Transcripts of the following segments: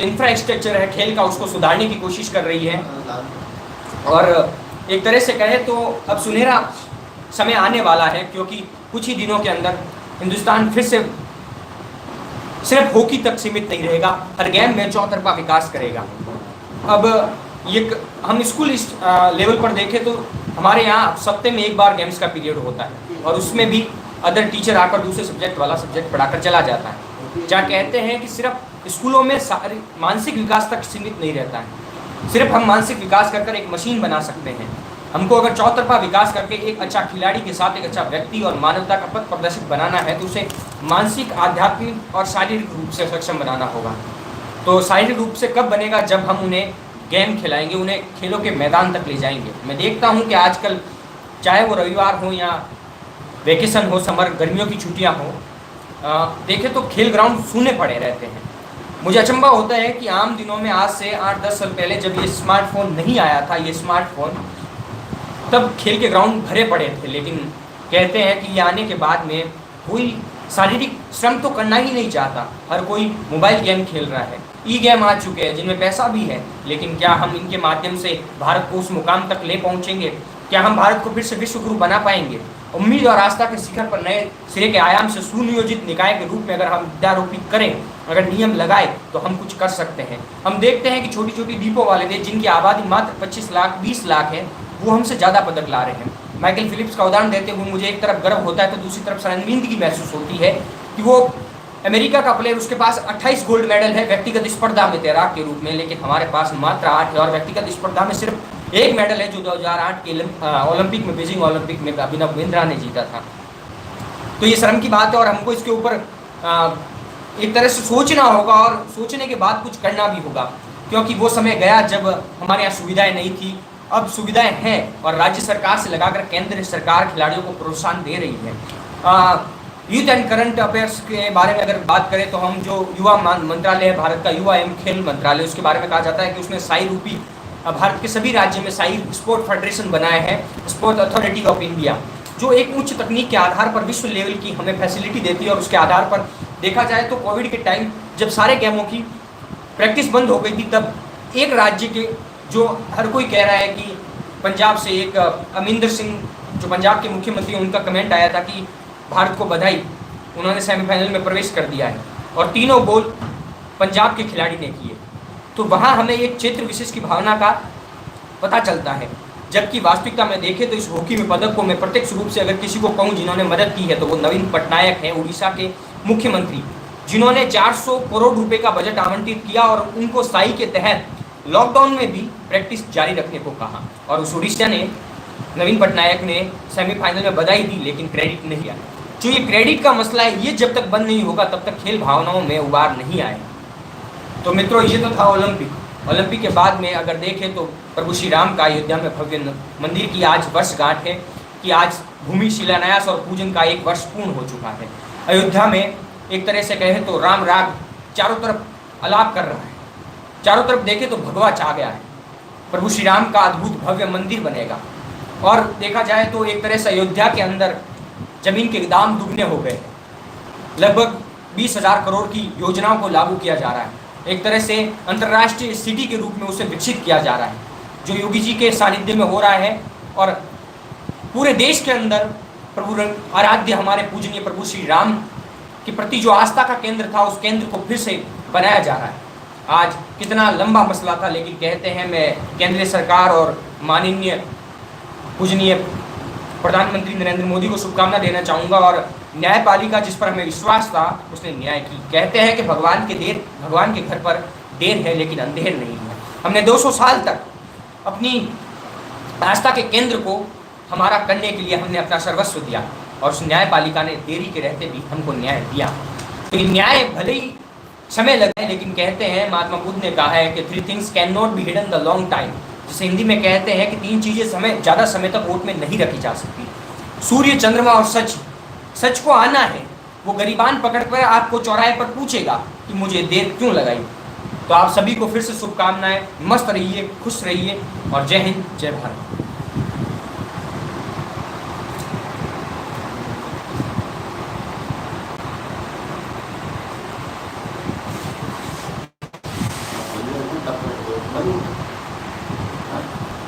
जो इंफ्रास्ट्रक्चर है खेल का उसको सुधारने की कोशिश कर रही है। और एक तरह से कहे तो अब सुनहरा समय आने वाला है, क्योंकि कुछ ही दिनों के अंदर हिंदुस्तान फिर से सिर्फ हॉकी तक सीमित नहीं रहेगा, हर गेम में चौतरफा विकास करेगा। अब ये हम स्कूल लेवल पर देखें तो हमारे यहाँ सप्ताह में एक बार गेम्स का पीरियड होता है, और उसमें भी अदर टीचर आकर दूसरे सब्जेक्ट वाला सब्जेक्ट पढ़ाकर चला जाता है। जहाँ कहते हैं कि सिर्फ स्कूलों में मानसिक विकास तक सीमित नहीं रहता है, सिर्फ हम मानसिक विकास कर एक मशीन बना सकते हैं। हमको अगर चौतरफा विकास करके एक अच्छा खिलाड़ी के साथ एक अच्छा व्यक्ति और मानवता का पथ प्रदर्शित बनाना है तो उसे मानसिक, आध्यात्मिक और शारीरिक रूप से सक्षम बनाना होगा। तो शारीरिक रूप से कब बनेगा? जब हम उन्हें गेम खिलाएंगे, उन्हें खेलों के मैदान तक ले जाएंगे। मैं देखता हूं कि आजकल चाहे वो रविवार हो या वेकेशन हो, समर गर्मियों की छुट्टियां हो, देखें तो खेल ग्राउंड सूने पड़े रहते हैं। मुझे अचंभा होता है कि आम दिनों में आज से 8-10 साल पहले जब ये स्मार्टफोन नहीं आया था, ये स्मार्टफोन, तब खेल के ग्राउंड भरे पड़े थे। लेकिन कहते हैं कि ये आने के बाद में कोई शारीरिक श्रम तो करना ही नहीं चाहता, हर कोई मोबाइल गेम खेल रहा है। ई गेम आ चुके हैं जिनमें पैसा भी है, लेकिन क्या हम इनके माध्यम से भारत को उस मुकाम तक ले पहुंचेंगे? क्या हम भारत को फिर से विश्व गुरु बना पाएंगे? उम्मीद और आस्था के शिखर पर नए सिरे के आयाम से सुनियोजित निकाय के रूप में अगर हम विद्यारोपित करें, अगर नियम लगाए तो हम कुछ कर सकते हैं। हम देखते हैं कि छोटी छोटी द्वीपों वाले देश जिनकी आबादी मात्र 25 लाख 20 लाख है, वो हमसे ज़्यादा पदक ला रहे हैं। माइकल फिलिप्स का उदाहरण देते हुए मुझे एक तरफ गर्व होता है तो दूसरी तरफ शर्मिंदगी महसूस होती है कि वो अमेरिका का प्लेयर, उसके पास 28 गोल्ड मेडल है व्यक्तिगत स्पर्धा में तैराक के रूप में, लेकिन हमारे पास मात्र 8 है। और व्यक्तिगत स्पर्धा में सिर्फ एक मेडल है जो 2008 के ओलंपिक में, बीजिंग ओलंपिक में अभिनव बिंद्रा ने जीता था। तो ये शर्म की बात है और हमको इसके ऊपर एक तरह से सोचना होगा और सोचने के बाद कुछ करना भी होगा, क्योंकि वो समय गया जब हमारे यहाँ सुविधाएं नहीं थी। अब सुविधाएं हैं और राज्य सरकार से लगाकर केंद्र सरकार खिलाड़ियों को प्रोत्साहन दे रही है। यूथ एंड करंट अफेयर्स के बारे में अगर बात करें तो हम जो युवा मंत्रालय है भारत का, युवा एवं खेल मंत्रालय, उसके बारे में कहा जाता है कि उसने साई रूपी भारत के सभी राज्य में साई स्पोर्ट फेडरेशन बनाया है, स्पोर्ट अथॉरिटी ऑफ इंडिया, जो एक उच्च तकनीक के आधार पर विश्व लेवल की हमें फैसिलिटी देती है। और उसके आधार पर देखा जाए तो कोविड के टाइम जब सारे गेमों की प्रैक्टिस बंद हो गई थी, तब एक राज्य के, जो हर कोई कह रहा है कि पंजाब से एक अमरिंदर सिंह जो पंजाब के मुख्यमंत्री हैं, उनका कमेंट आया था कि भारत को बधाई, उन्होंने सेमीफाइनल में प्रवेश कर दिया है और तीनों गोल पंजाब के खिलाड़ी ने किए। तो वहाँ हमें एक क्षेत्र विशेष की भावना का पता चलता है, जबकि वास्तविकता में देखें तो इस हॉकी में पदक को मैं प्रत्यक्ष रूप से अगर किसी को कहूँ जिन्होंने मदद की है तो वो नवीन पटनायक हैं, उड़ीसा के मुख्यमंत्री, जिन्होंने 400 करोड़ रुपए का बजट आवंटित किया और उनको साई के तहत लॉकडाउन में भी प्रैक्टिस जारी रखने को कहा। और उस उड़ीसा ने, नवीन पटनायक ने सेमीफाइनल में बधाई दी, लेकिन क्रेडिट नहीं आया। जो ये क्रेडिट का मसला है, ये जब तक बंद नहीं होगा तब तक खेल भावनाओं में उबार नहीं आएगा। तो मित्रों, ये तो था ओलंपिक के बाद में अगर देखें तो प्रभु श्री राम का अयोध्या में भव्य मंदिर की आज वर्षगांठ है कि आज भूमि शिलान्यास और पूजन का 1 वर्ष पूर्ण हो चुका है। अयोध्या में एक तरह से कहें तो राम राग चारों तरफ अलाप कर रहा है, चारों तरफ देखें तो भगवा छा गया है। प्रभु श्री राम का अद्भुत भव्य मंदिर बनेगा। और देखा जाए तो एक तरह से अयोध्या के अंदर जमीन के दाम दुगने हो गए, लगभग 20,000 करोड़ की योजनाओं को लागू किया जा रहा है। एक तरह से अंतर्राष्ट्रीय सिटी के रूप में उसे विकसित किया जा रहा है, जो योगी जी के सानिध्य में हो रहा है। और पूरे देश के अंदर प्रभु आराध्य हमारे पूजनीय प्रभु श्री राम के प्रति जो आस्था का केंद्र था, उस केंद्र को फिर से बनाया जा रहा है। आज कितना लंबा मसला था, लेकिन कहते हैं मैं केंद्रीय सरकार और माननीय पूजनीय प्रधानमंत्री नरेंद्र मोदी को शुभकामना देना चाहूँगा। और न्यायपालिका जिस पर हमें विश्वास था, उसने न्याय की। कहते हैं कि भगवान के घर पर देर है लेकिन अंधेर नहीं है। हमने 200 साल तक अपनी आस्था के केंद्र को हमारा करने के लिए हमने अपना सर्वस्व दिया और उस न्यायपालिका ने देरी के रहते भी हमको न्याय दिया। तो ये न्याय भले ही समय लगे, लेकिन कहते हैं, महात्मा बुद्ध ने कहा है कि 3 things can not be hidden the long time, जिसे हिंदी में कहते हैं कि 3 चीज़ें ज़्यादा समय तक ओट में नहीं रखी जा सकती। सूर्य, चंद्रमा और सच। सच को आना है, वो गरीबान पकड़ कर आपको चौराहे पर पूछेगा कि मुझे देर क्यों लगाई। तो आप सभी को फिर से शुभकामनाएं, मस्त रहिए, खुश रहिए और जय हिंद, जय भारत।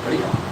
बढ़िया।